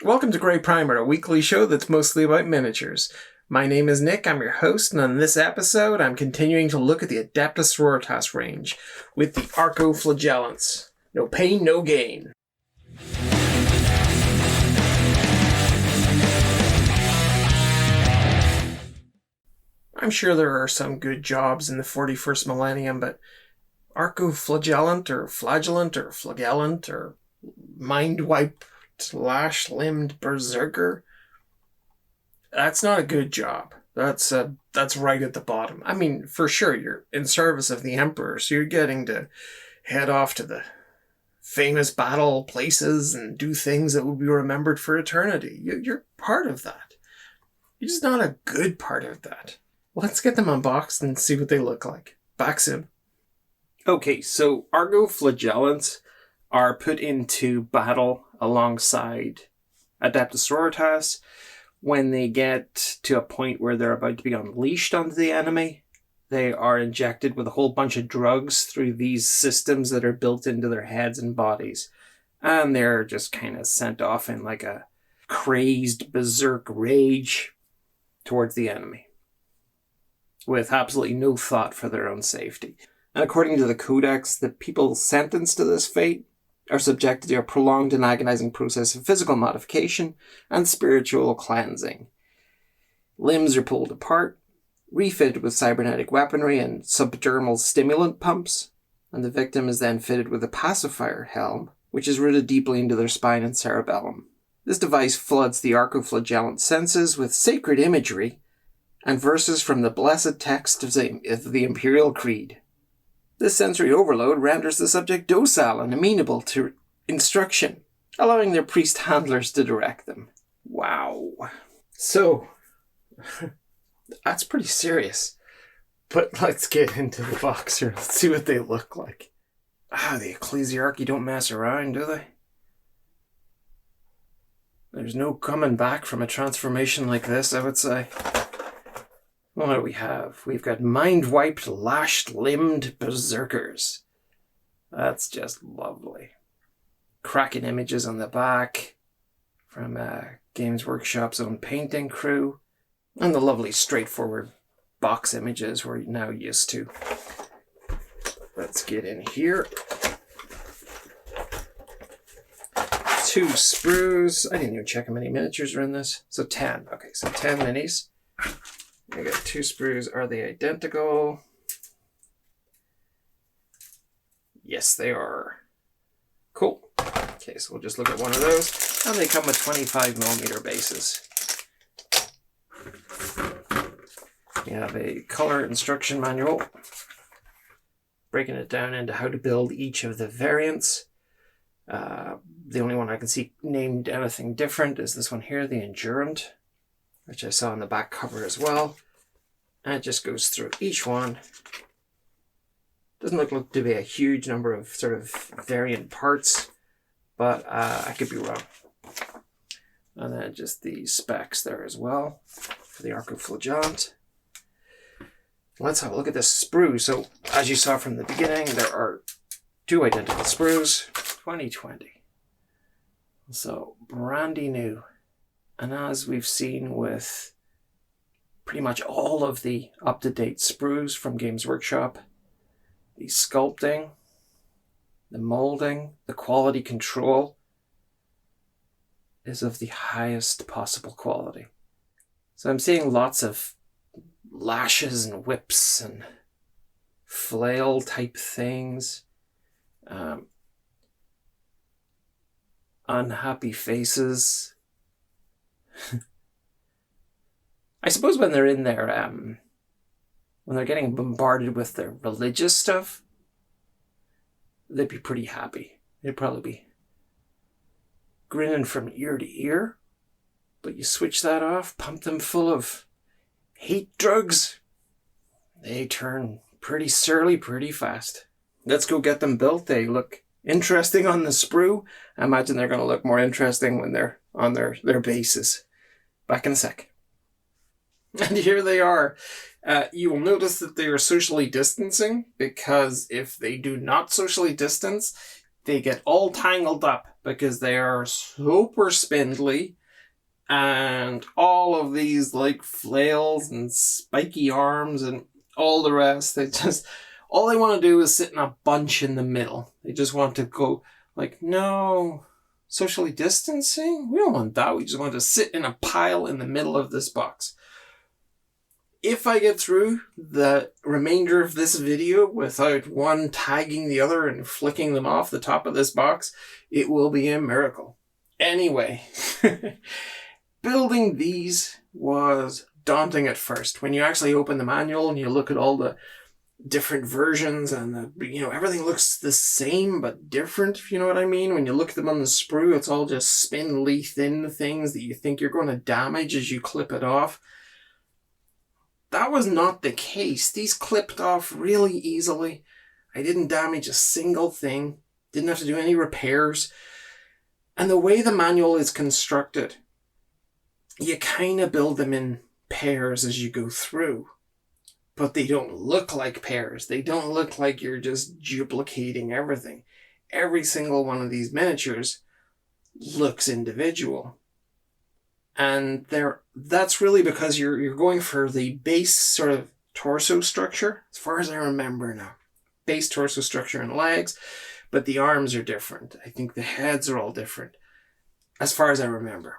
Welcome to GrayPrimer, a weekly show that's mostly about miniatures. My name is Nick, I'm your host, and on this episode, I'm continuing to look at the Adepta Sororitas range with the Arco-flagellants. No pain, no gain. I'm sure there are some good jobs in the 41st millennium, but Arco-flagellant or flagellant or mind-wiped lash-limbed berserker, that's not a good job. That's right at the bottom. I mean, for sure, you're in service of the Emperor, so you're getting to head off to the famous battle places and do things that will be remembered for eternity. You're part of that. You're just not a good part of that. Let's get them unboxed and see what they look like. Back soon. Okay, so Arco-flagellants are put into battle alongside Adepta Sororitas when they get to a point where they're about to be unleashed onto the enemy. They are injected with a whole bunch of drugs through these systems that are built into their heads and bodies. And they're just kind of sent off in like a crazed berserk rage towards the enemy, with absolutely no thought for their own safety. And according to the Codex, the people sentenced to this fate are subjected to a prolonged and agonizing process of physical modification and spiritual cleansing. Limbs are pulled apart, refitted with cybernetic weaponry and subdermal stimulant pumps, and the victim is then fitted with a pacifier helm, which is rooted deeply into their spine and cerebellum. This device floods the Arco-flagellant senses with sacred imagery and verses from the blessed text of the Imperial Creed. This sensory overload renders the subject docile and amenable to instruction, allowing their priest handlers to direct them. Wow. So, that's pretty serious. But let's get into the box here. Let's see what they look like. The ecclesiarchy don't mess around, do they? There's no coming back from a transformation like this, I would say. What do we have? We've got mind-wiped, lashed-limbed berserkers. That's just lovely. Cracking images on the back from Games Workshop's own painting crew. And the lovely, straightforward box images we're now used to. Let's get in here. 2 sprues. I didn't even check how many miniatures are in this. So 10. Okay, so 10 minis. I got 2 sprues. Are they identical? Yes, they are. Cool. Okay, so we'll just look at one of those. And they come with 25mm bases. You have a color instruction manual, breaking it down into how to build each of the variants. The only one I can see named anything different is this one here, the Endurant, which I saw on the back cover as well. And it just goes through each one. Doesn't look to be a huge number of sort of variant parts, but I could be wrong. And then just the specs there as well for the Arco-flagellant. Let's have a look at this sprue. So, as you saw from the beginning, there are 2 identical sprues, 2020. So, brandy new. And as we've seen with pretty much all of the up-to-date sprues from Games Workshop, the sculpting, the molding, the quality control is of the highest possible quality. So I'm seeing lots of lashes and whips and flail type things, unhappy faces. I suppose when they're in there, when they're getting bombarded with their religious stuff, they'd be pretty happy. They'd probably be grinning from ear to ear. But you switch that off, pump them full of hate drugs, they turn pretty surly pretty fast. Let's go get them built. They look interesting on the sprue. I imagine they're going to look more interesting when they're on their bases. Back in a sec. And here they are. You will notice that they are socially distancing, because if they do not socially distance, they get all tangled up because they are super spindly, and all of these like flails and spiky arms and all the rest, all they want to do is sit in a bunch in the middle. They just want to go like, no, socially distancing? We don't want that. We just want to sit in a pile in the middle of this box. If I get through the remainder of this video without one tagging the other and flicking them off the top of this box, it will be a miracle. Anyway, building these was daunting at first. When you actually open the manual and you look at all the different versions and everything looks the same but different, if you know what I mean. When you look at them on the sprue, it's all just spindly thin things that you think you're going to damage as you clip it off. That was not the case. These clipped off really easily. I didn't damage a single thing. Didn't have to do any repairs. And the way the manual is constructed, you kind of build them in pairs as you go through. But they don't look like pairs. They don't look like you're just duplicating everything. Every single one of these miniatures looks individual. And that's really because you're going for the base sort of torso structure, as far as I remember now. Base torso structure and legs, but the arms are different. I think the heads are all different, as far as I remember.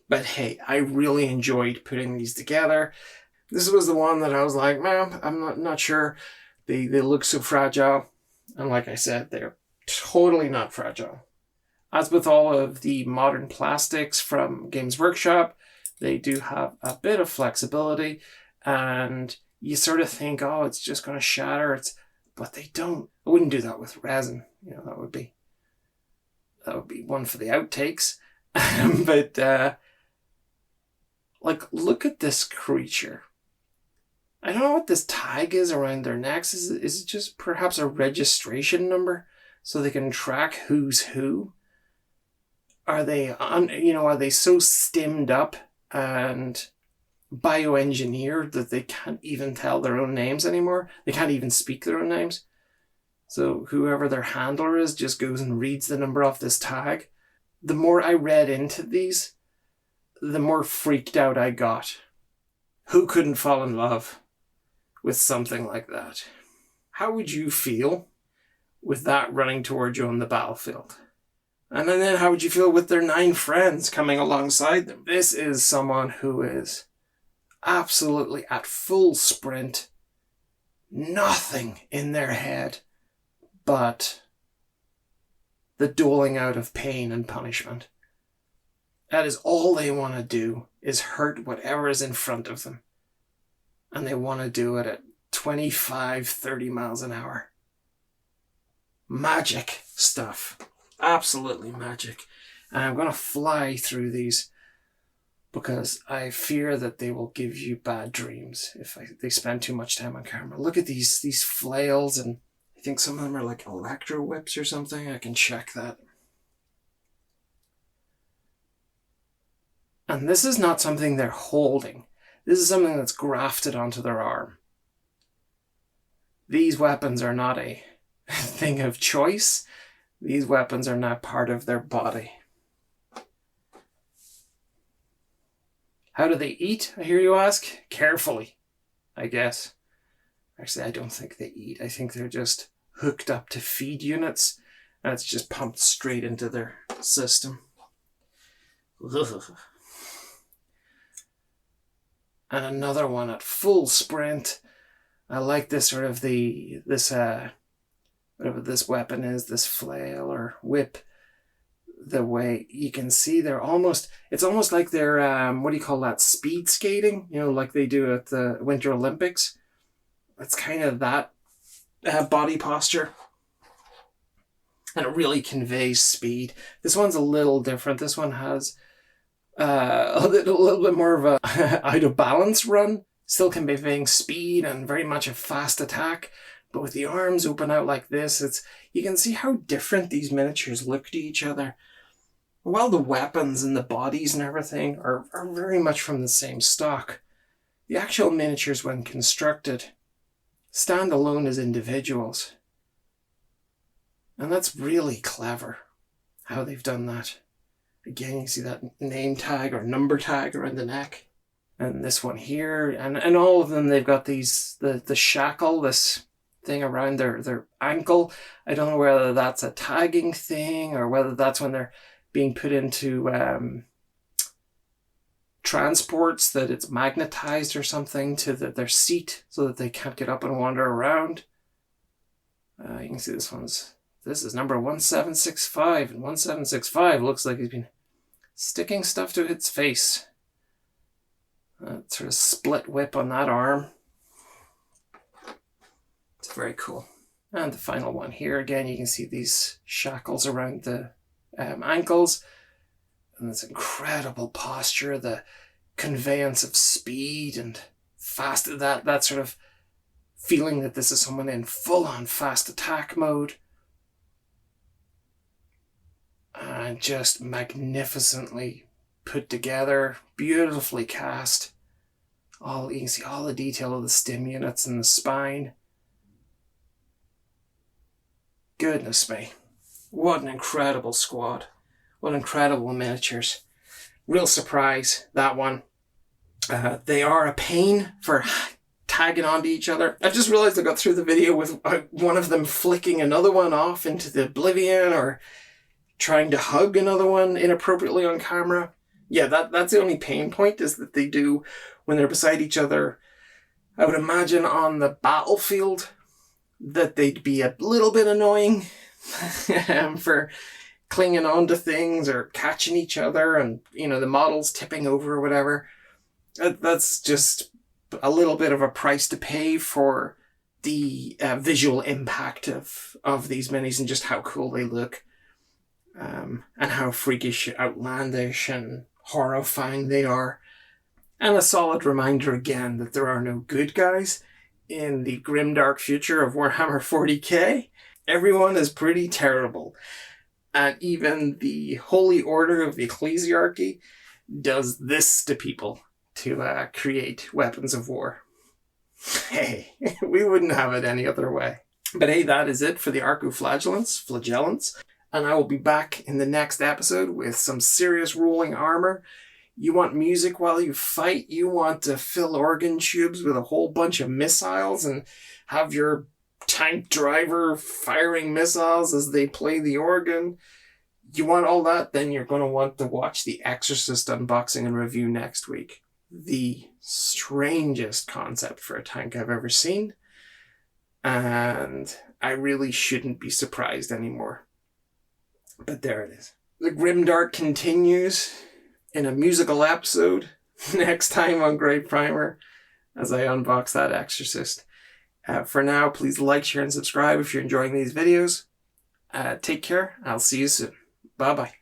But hey, I really enjoyed putting these together. This was the one that I was like, man, I'm not sure. They look so fragile. And like I said, they're totally not fragile. As with all of the modern plastics from Games Workshop, they do have a bit of flexibility, and you sort of think, oh, it's just going to shatter. But they don't. I wouldn't do that with resin. That would be one for the outtakes. But look at this creature. I don't know what this tag is around their necks. Is it just perhaps a registration number so they can track who's who? Are they so stemmed up and bioengineered that they can't even tell their own names anymore? They can't even speak their own names. So whoever their handler is just goes and reads the number off this tag. The more I read into these, the more freaked out I got. Who couldn't fall in love with something like that? How would you feel with that running towards you on the battlefield? And then how would you feel with their 9 friends coming alongside them? This is someone who is absolutely at full sprint, nothing in their head but the doling out of pain and punishment. That is all they want to do, is hurt whatever is in front of them. And they want to do it at 25, 30 miles an hour. Magic stuff. Absolutely magic. And I'm going to fly through these because I fear that they will give you bad dreams if they spend too much time on camera. Look at these flails, and I think some of them are like electro whips or something. I can check that. And this is not something they're holding. This is something that's grafted onto their arm. These weapons are not a thing of choice. These weapons are not part of their body. How do they eat, I hear you ask? Carefully, I guess. Actually, I don't think they eat. I think they're just hooked up to feed units, and it's just pumped straight into their system. Ugh. And another one at full sprint. I like this sort of whatever this weapon is, this flail or whip, the way you can see it's almost like they're, what do you call that, speed skating? Like they do at the Winter Olympics. It's kind of that body posture. And it really conveys speed. This one's a little different. This one has a little bit more of a out of balance run. Still conveying speed and very much a fast attack. But with the arms open out like this, you can see how different these miniatures look to each other. While the weapons and the bodies and everything are very much from the same stock, the actual miniatures, when constructed, stand alone as individuals. And that's really clever how they've done that. Again, you see that name tag or number tag around the neck. And this one here, and all of them, they've got these, the shackle, this thing around their ankle. I don't know whether that's a tagging thing or whether that's when they're being put into transports, that it's magnetized or something to their seat so that they can't get up and wander around. You can see this is number 1765, and 1765 looks like he's been sticking stuff to its face. Sort of split whip on that arm. It's very cool. And the final one here, again, you can see these shackles around the ankles. And this incredible posture, the conveyance of speed and fast, that sort of feeling that this is someone in full-on fast attack mode. And just magnificently put together, beautifully cast. You can see all the detail of the stimulants and the spine. Goodness me. What an incredible squad. What incredible miniatures. Real surprise, that one. They are a pain for tagging onto each other. I just realized I got through the video with one of them flicking another one off into the oblivion or trying to hug another one inappropriately on camera. Yeah, that's the only pain point, is that they do when they're beside each other. I would imagine on the battlefield that they'd be a little bit annoying for clinging on to things or catching each other and, the models tipping over or whatever. That's just a little bit of a price to pay for the visual impact of these minis and just how cool they look. And how freakish, outlandish, and horrifying they are. And a solid reminder again that there are no good guys in the grimdark future of Warhammer 40k. Everyone is pretty terrible. And even the Holy Order of the Ecclesiarchy does this to people to create weapons of war. Hey, we wouldn't have it any other way. But hey, that is it for the Arco-flagellants. And I will be back in the next episode with some serious rolling armor. You want music while you fight? You want to fill organ tubes with a whole bunch of missiles and have your tank driver firing missiles as they play the organ? You want all that? Then you're going to want to watch the Exorcist unboxing and review next week. The strangest concept for a tank I've ever seen. And I really shouldn't be surprised anymore. But there it is. The grimdark continues in a musical episode next time on GrayPrimer as I unbox that Exorcist. For now, please like, share, and subscribe if you're enjoying these videos. Take care. I'll see you soon. Bye-bye.